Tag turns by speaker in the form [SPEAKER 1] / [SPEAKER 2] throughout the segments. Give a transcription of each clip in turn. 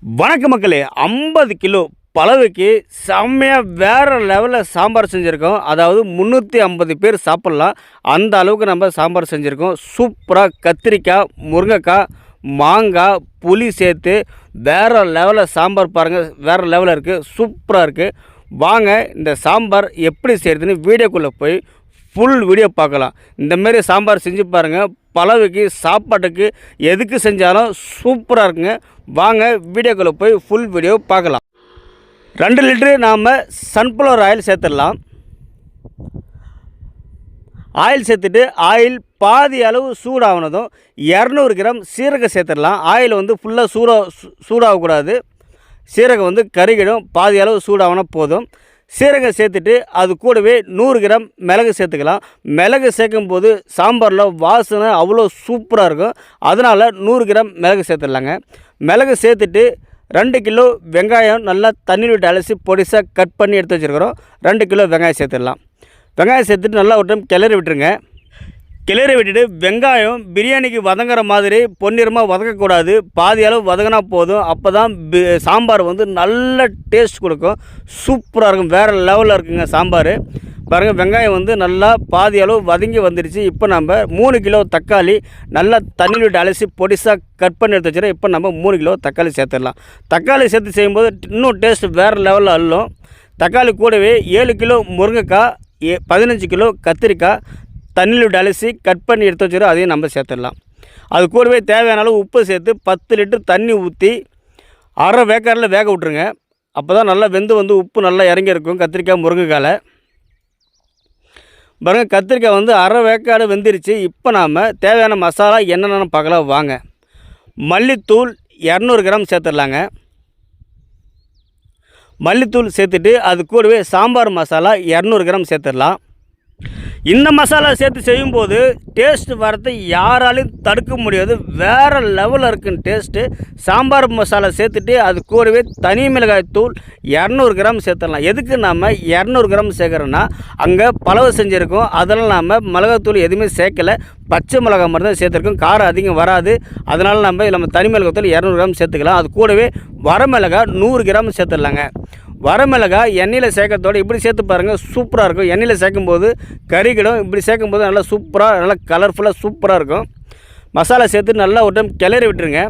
[SPEAKER 1] வணக்க மக்களே, 50 கிலோ பலவைக்கு செம்மையாக வேறு லெவலில் சாம்பார் செஞ்சுருக்கோம். அதாவது 350 பேர் சாப்பிட்லாம், அந்த அளவுக்கு நம்ம சாம்பார் செஞ்சுருக்கோம். சூப்பராக கத்திரிக்காய், முருங்கைக்காய், மாங்காய், புளி சேர்த்து வேறு லெவலில் சாம்பார் பாருங்கள், வேறு லெவலில் இருக்குது, சூப்பராக இருக்குது. வாங்க இந்த சாம்பார் எப்படி செய்கிறதுன்னு வீடியோக்குள்ளே போய் ஃபுல் வீடியோ பார்க்கலாம். இந்தமாரி சாம்பார் செஞ்சு பாருங்கள், பலவைக்கு சாப்பாட்டுக்கு எதுக்கு செஞ்சாலும் சூப்பராக இருக்குங்க. வாங்க வீடியோக்குள்ளே போய் ஃபுல் வீடியோ பார்க்கலாம். 2 லிட்டரு நாம் சன்ஃப்ளவர் ஆயில் சேர்த்துடலாம். ஆயில் சேர்த்துட்டு ஆயில் பாதி அளவு சூடாகினதும் 200 கிராம் சீரகம் சேர்த்துடலாம். ஆயில் வந்து ஃபுல்லாக சூடாகக்கூடாது, சீரகம் கருகிடும். பாதி அளவு சூடாகினா போதும். சீரகம் சேர்த்துட்டு அது கூடவே 100 கிராம் மிளகு சேர்த்துக்கலாம். மிளகு சேர்க்கும் போது சாம்பாரில் வாசனை அவ்வளோ சூப்பராக இருக்கும். அதனால் 100 கிராம் மிளகு சேர்த்துடலாங்க. மிளகு சேர்த்துட்டு 2 கிலோ வெங்காயம் நல்லா தண்ணீர் விட்டு அலசி பொடிசாக கட் பண்ணி எடுத்து வச்சுருக்கிறோம். 2 கிலோ வெங்காயம் சேர்த்துடலாம். வெங்காயம் சேர்த்துட்டு நல்லா ஒரு டைம் கிளறி விட்டுருங்க. கிளறி விட்டுட்டு வெங்காயம் பிரியாணிக்கு வதங்குற மாதிரி பொன்னிறமாக வதக்கக்கூடாது, பாதி அளவு வதங்கினா போதும். அப்போ தான் சாம்பார் நல்ல டேஸ்ட் கொடுக்கும், சூப்பராக இருக்கும், வேறு லெவலில் இருக்குங்க சாம்பார். பாருங்கள், வெங்காயம் நல்லா பாதி அளவு வதங்கி வந்துடுச்சு. இப்போ நம்ம 3 கிலோ தக்காளி நல்லா தண்ணி விட்டு அலசி பொடிசாக கட் பண்ணி எடுத்து வச்சுருக்கோம். இப்போ நம்ம 3 கிலோ தக்காளி சேர்த்துடலாம். தக்காளி சேர்த்து செய்யும்போது இன்னும் டேஸ்ட் வேறு லெவலில் அள்ளும். தக்காளி கூடவே 7 கிலோ முருங்கைக்காய், 15 கிலோ கத்திரிக்காய் தண்ணியில் விட்டு அலசி கட் பண்ணி எடுத்து வச்சுருக்கோம், அதையும் நம்ம சேர்த்துடலாம். அது கூடவே தேவையான அளவு உப்பு சேர்த்து 10 லிட்டர் தண்ணி ஊற்றி அரை வேக்காரில் வேக விட்ருங்க. அப்போ தான் நல்லா வெந்து உப்பு நல்லா இறங்கி இருக்கும் கத்திரிக்காய் முருங்கைக்காயில். பாருங்கள், கத்திரிக்காய் அரை வேக்காடு வெந்துருச்சு. இப்போ நாம் தேவையான மசாலா என்னென்னு பார்க்கலாம் வாங்க. மல்லித்தூள் 200 கிராம் சேர்த்துடலாங்க. மல்லித்தூள் சேர்த்துட்டு அது கூடவே சாம்பார் மசாலா 200 கிராம் சேர்த்துடலாம். இந்த மசாலா சேர்த்து செய்யும்போது டேஸ்ட் வரதை யாராலையும் தடுக்க முடியாது, வேறு லெவலில் இருக்குன்னு டேஸ்ட்டு. சாம்பார் மசாலா சேர்த்துட்டு அது கூடவே தனி மிளகாய் தூள் 200 கிராம் சேர்த்துடலாம். எதுக்கு நம்ம 200 கிராம் சேர்க்குறோன்னா, அங்கே பலவை செஞ்சுருக்கோம், அதெல்லாம் நம்ம மிளகாத்தூள் எதுவுமே சேர்க்கலை, பச்சை மிளகாய் மட்டும் தான் சேர்த்துருக்கோம். காரம் அதிகம் வராது, அதனால் நம்ம தனி மிளகாத்தூள் 200 கிராம் சேர்த்துக்கலாம். அது கூடவே வரமிளகாய் 100 கிராம் சேர்த்துடலாங்க. வரமிளகாய் எண்ணெயில் சேர்க்கறதோடு இப்படி சேர்த்து பாருங்கள், சூப்பராக இருக்கும். எண்ணெயில் சேர்க்கும்போது கறிக்கிடும், இப்படி சேர்க்கும்போது நல்லா சூப்பராக, நல்லா கலர்ஃபுல்லாக சூப்பராக இருக்கும். மசாலா சேர்த்து நல்லா ஒரு டைம் கிளறி விட்டுருங்க.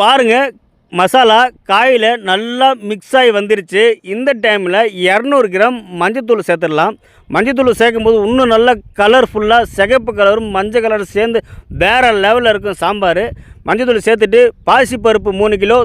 [SPEAKER 1] பாருங்கள், மசாலா காயில் நல்லா மிக்ஸ் ஆகி வந்துருச்சு. இந்த டைமில் 200 கிராம் மஞ்சத்தூள் சேர்த்துடலாம். மஞ்சத்தூள் சேர்க்கும்போது இன்னும் நல்லா கலர்ஃபுல்லாக சிகப்பு கலரும் மஞ்சள் கலரும் சேர்ந்து வேறு லெவலில் இருக்கும் சாம்பார். மஞ்சத்தூள் சேர்த்துட்டு பாசிப்பருப்பு 3 கிலோ,